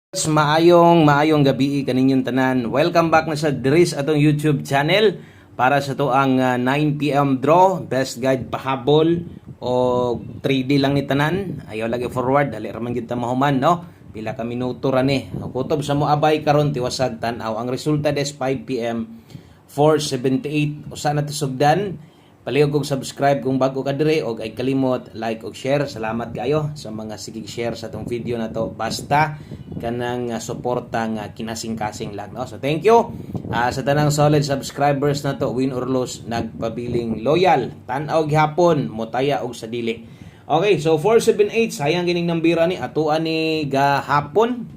Maayong gabi kaninyong tanan. Welcome back na sa Dris atong YouTube channel para sa to ang 9 PM draw, best guide pahabol o 3D lang ni tanan. Ayaw lagi forward, dali ra man gyud ta mahuman, no? Pila ka minuto ra ni. Kutob sa moabay karon tiwasag tan-aw. Ang resulta des 5 PM 478. Usa na to sugdan. Palihog kong subscribe kung bago ka dire og ay kalimot like og share. Salamat kayo sa mga sigig share sa tong video na to. Basta kanang suporta nga kinasing-kasing lang, no? So thank you sa tanang solid subscribers na to, win or lose, nagpabiling loyal, tan-aw gihapon, motaya og sa dili. Okay, so 478 sayang gining nambira ni atuan ni gahapon,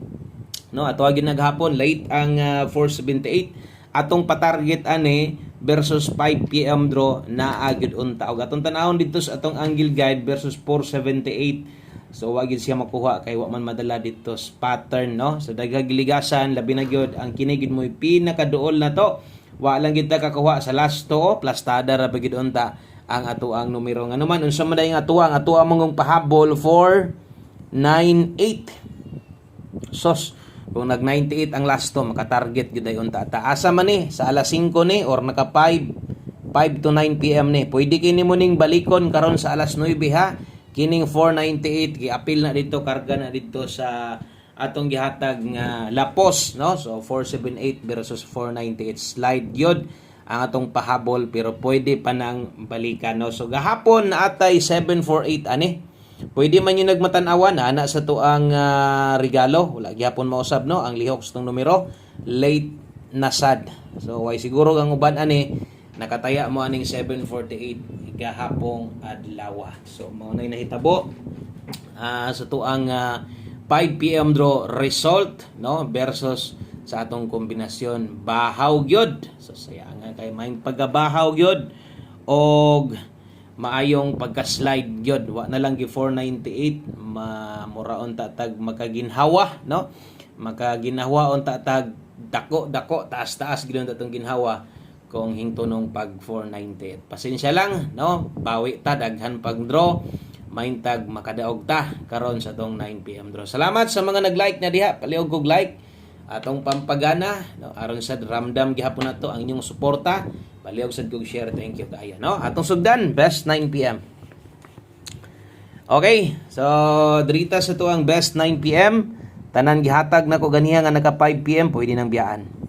no? Atuan gid naghapon late ang 478 atong patarget ani versus 5 PM draw na agid unta og atong tan-awon dito sa atong angle guide versus 478. So wag siya makuha kay wa man madala dito sa pattern, no? So daghang giligasan labi na gyud ang kinigid mo pinakaduol na to. Wa lang gid ta kakuha sa last to, plastada ra bagid unta ang ato ang numero. Nga naman unsa man ang ato mong pahabol for 98. Sos kung nag 98 ang last to maka-target gyud ay unta. Asa man ni sa alas 5 ni or naka 5 to 9 PM ni. Pwede kini mo ning balikon karon sa alas 9 ha. Kining 498 gi-apil na dito, karga na dito sa atong gihatag nga lapos, no? So 478 versus 498 slide gyud ang atong pahabol pero pwede pa nang balikan, no? So gahapon na atay 748 ani. Pwede man yung nagmatan-awan ana sa tuang regalo. Wala gihapon mausab, no? Ang lihok sa numero late na sad. So way siguro ang uban ani nakataya mo aning 748 gahapong adlaw. So mao nay nahitabo sa tuang 5 PM draw result, no, versus sa atong kombinasyon bahaw gyud. So saya nga kay may pagkabahaw gyud og maayong pagka-slide gyud. Wa na lang gi 498 muraon tatag makaginhawa, no? Makaginhawa on tatag dako taas-taas gid atong ginhawa kung hingtunong pag 498. Pasensya lang, no? Bawi ta daghan pag draw, maintag makadaog ta karon sa tong 9 PM draw. Salamat sa mga nag-like na diha, palihog kog like atong pampagana, no? Aron sa ramdam gihapon nato ang inyong suporta, palihog sad kog share. Thank you kaayo, no? Atong sugdan best 9 PM. Okay, so drita sa to ang best 9 PM. Tanan gihatag nako ganiha nga naka 5 PM pwede nang biyaan.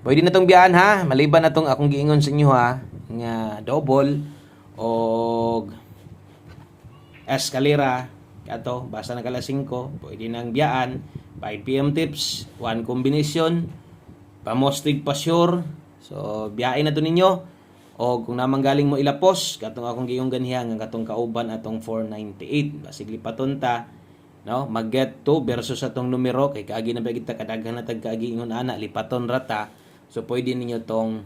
Pwede na itong biyahan ha, maliban na itong akong giingon sa inyo ha, nga double o eskalera, kato, basta nagala 5, pwede nang biyaan, 5 PM tips, 1 combination, pamostig pa sure, so biyain na ito ninyo, o kung namang galing mo ilapos, katong akong giingon ganiha, nga katong kauban atong 498, basig lipaton ta, no, mag-get to versus atong numero, kay kaagi na ba kita kadaghan na tag kaagi ingon ana, lipaton rata. So, pwede ninyo tong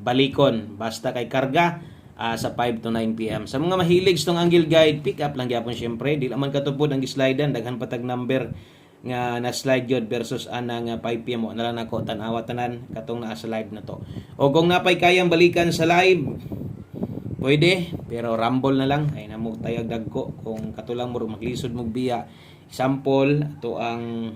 balikon. Basta kay karga sa 5 to 9 PM. Sa mga mahilig tong angle guide, pick up lang gyapon syempre. Di man katupod ang gislidean. Daghan patag number nga na-slide yun versus anang 5 PM. O nalang ako, tanawa tanan katong naa sa live na to. O kung napay kayang balikan sa live, pwede. Pero rumble na lang. Ay namog tayag dagko. Kung katulang mo maglisod mong biya. Example, ito ang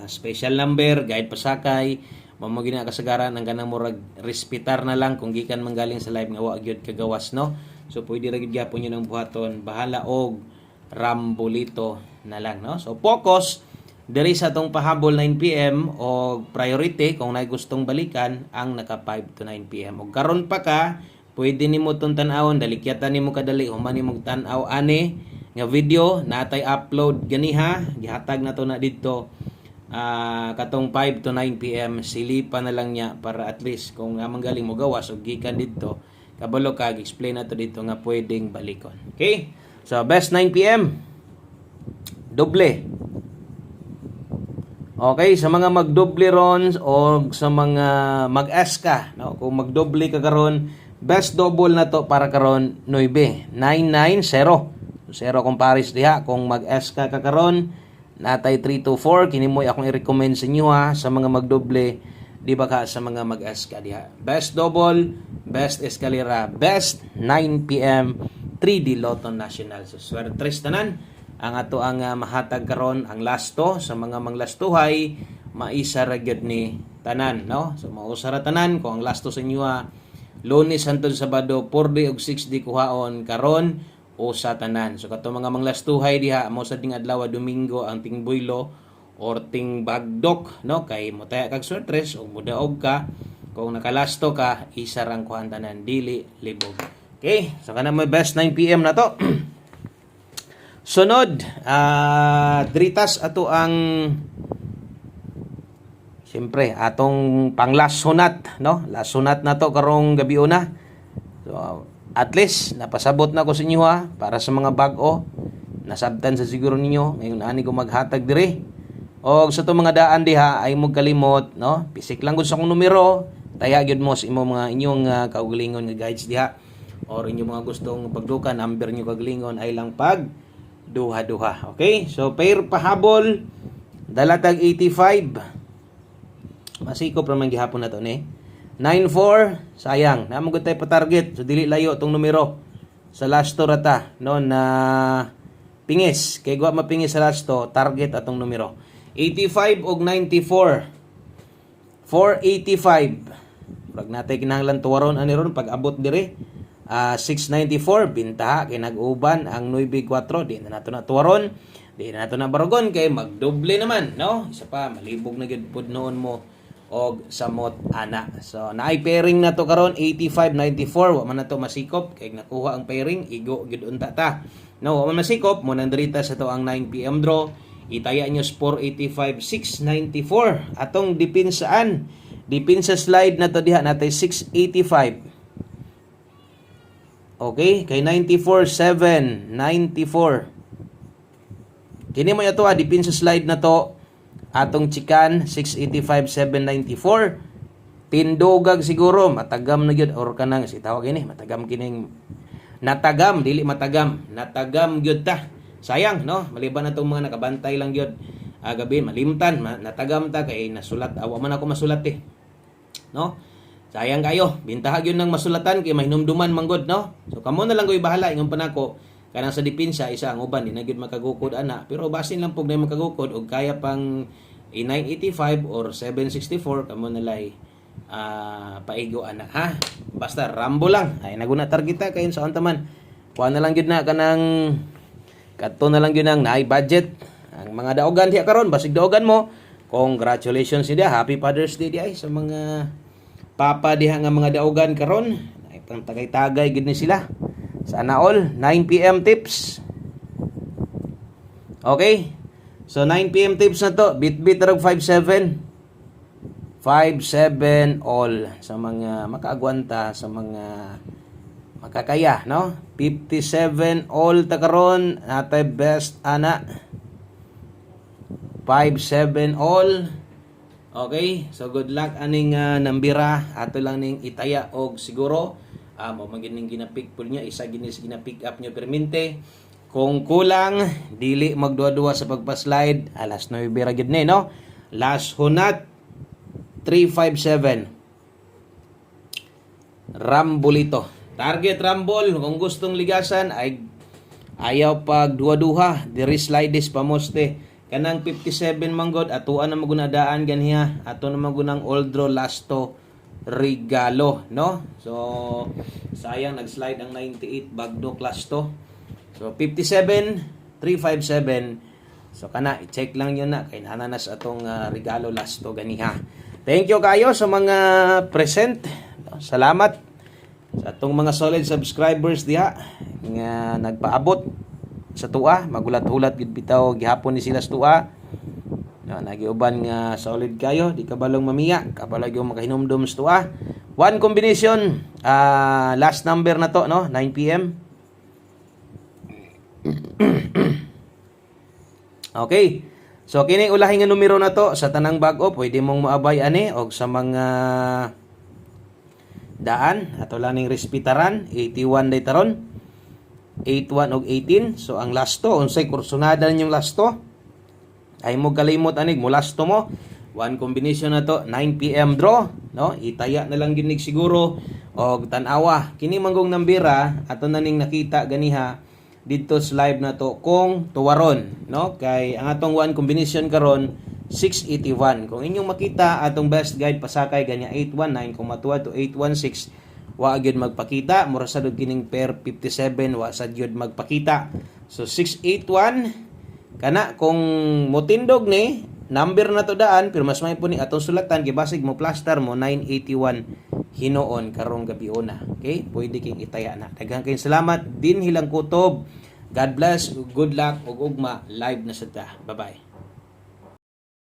special number, guide pasakay, mamagi na kasagaran ang ganang murag respitar na lang kung gikan manggaling sa live nga wa gyud kagawas, no? So pwede ra gyud gyapon yun ang buhaton, bahala og rambolito na lang, no? So focus diri sa tong pahabol 9 PM o priority kung nay gustong balikan ang naka 5 to 9 PM. Og karon pa ka pwede nimo tong tan-awon, dalikyatan nimo kadali human nimo tan-aw ani nga video natay upload ganiha, gihatag na to na didto. Katong 5 to 9 PM silipan na lang niya para at least kung namang galing mo gawas o gikan dito kabalo ka explain na to dito nga pwedeng balikon. Okay, so best 9 PM doble. Okay, sa mga magdoble rons o sa mga mag-eska, no? Kung magdoble ka karon, best double na to para karon 9 990 0 kung pares diha. Kung mag-eska ka karon natay 3 to 4, kini mo akong i-recommend sa inyo ha, sa mga magdoble, di ba ka sa mga mag-eska diha. Best double, best eskalera, best 9 PM 3D Lotto National. So, swerte tanan ang ato ang mahatag karon ang lasto sa mga manglastuhay maisa ra gyud ni tanan, no? So mausa ra tanan kung ang lasto sa inyo Lunes hangtod Sabado 4 og 6 kuhaon karon o sa tanan. So kato mga manglastuhay diha mo sa ding adlaw Domingo ang tingbuylo or ting bagdok, no? Kay motaya kag sortres o mudaog ka kung nakalasto ka isa rang kuhan tanan dili libog. Okay, so kana mo best 9 PM na to. Sunod, dritas ato ang siyempre atong panglasunat, no? Lasunat na to karong gabi una. So at least napasabot na ko sa inyo para sa mga bag-o. Nasabtan sa siguro ninyo ngayon ani ko maghatag dire. Og sa to mga daan diha ay mo kalimot, no? Pisik lang gud sa akong numero. Taya gyud mo sa imo mga inyong kaugalingon nga guides diha or inyong mga gustong pagdukan number nyo kaugalingon ay lang pag duha-duha. Okay? So, pair pahabol, dalatag 85. Masikop naman gihapon na to, ne? 94, sayang. Namagod tayo pa target. So, dili layo tong numero. Sa lasto rata, no, na pingis. Kay guwa mapingis sa lasto, target atong numero. 85 og 94. 485. Pag natay kinahanglan tuwaron ani ron pag abot dire. 694 bintaha kay nag-uban ang 94 di na nato na tuwaron di na nato na barugon kay magdoble naman, no? Isa pa malibog na gyud pud noon mo og samot ana. So naay pairing na to karon 85 94 wa man nato masikop kay nakuha ang pairing igo gyud unta ta, no? Wa man masikop mo nang dirita sa to ang 9 PM draw itaya nyo 485 694 atong depinsaan dipinsa slide na to diha natay 685. Okay, kay 94.7, 94. Kini mo yato dipin sa slide na to. Atong chikan 685.794. Tindogag siguro matagam na gyud or kanang si tawag ini matagam kining natagam dili matagam. Natagam gyud ta. Sayang, no? Maliban na tong mga nakabantay lang gyud. Gabi malimtan, natagam ta kay nasulat. Awa man ako masulat no? Sayang kayo, bintaha yun ng masulatan kay mahinumduman manggod, no? So kamo na lang ko'y bahala ingon panako kanang sa dipinsa isa ang uban di na gyud makagukod ana, pero basin lang pug na makagukod og kaya pang 985 or 764 kamo na lay paigo ana, ha? Basta rambo lang ay naguna targeta kayon sa antaman. Kuha na lang gyud na kanang kadto na lang gyud nang naay budget ang mga daogan diha karon basig daogan mo. Congratulations dia, happy Father's Day di ay sa mga papa diha nga mga daogan karon ay pang tagay-tagay gid ni sila. Sana all 9 PM tips. Okay? So 9 PM tips na to. Bit-bit rag 57. 57 all sa mga makaagwanta sa mga makakaya, no? 57 all ta karon natay best ana. 57 all. Okay, so good luck aning nambira ato lang ning itaya og siguro mo magining ginapick po niya isa ginis ginapick up niyo permente kung kulang dili magduwa-duwa sa pagpa-slide alas 9 ra gid ni, no? Last hunat 357 Rambolito target rambol kung gustong ligasan ay ayaw pag duwa-duha diri slides pamoste kanang 57 manggod atuan na magunadaan ganiha ato na magunang old draw lasto regalo, no? So sayang nag-slide ang 98 bagdok lasto. So 57 357 so kana i-check lang yun na kay nananas atong regalo lasto ganiha. Thank you kayo sa mga present. Salamat sa atong mga solid subscribers diha nga nagpaabot sa tuwa, magulat-hulat gid bitaw gihapon ni sila sa tuwa. No, nagiuban nga solid kayo, di kabalong mamiya, kabalag yung makahinumdum sa tuwa. One combination, last number na to, no? 9 PM. Okay. So kini ulahi nga numero na to sa tanang bag-o, pwede mong moabay ani og sa mga daan ato lang ning respetaran 81 day taron. 81 og 18. So ang lasto unsay kursonada ninyong lasto ay mo kalimot anig mo lasto mo. One combination na to 9 PM draw, no? Itaya na lang ginig siguro og tan-awa. Kini manggong nambira ato na ning nakita ganiha dito sa live na to kung tuwaron, no? Kay ang atong one combination karon 681. Kung inyong makita atong best guide pasakay ganya 819 kung matuwa to 816 wa gyud magpakita, mura sad kining pair 57 wa sad gyud magpakita. So 681 kana kung motindog ni number na to daan pero mas may po ni atong sulatan kay basig mo plaster mo 981 hinoon karong gabi una. Okay? Pwede king itaya na. Daghang kayong salamat din hilang kutob. God bless, good luck ug ugma live na sa ta. Bye-bye.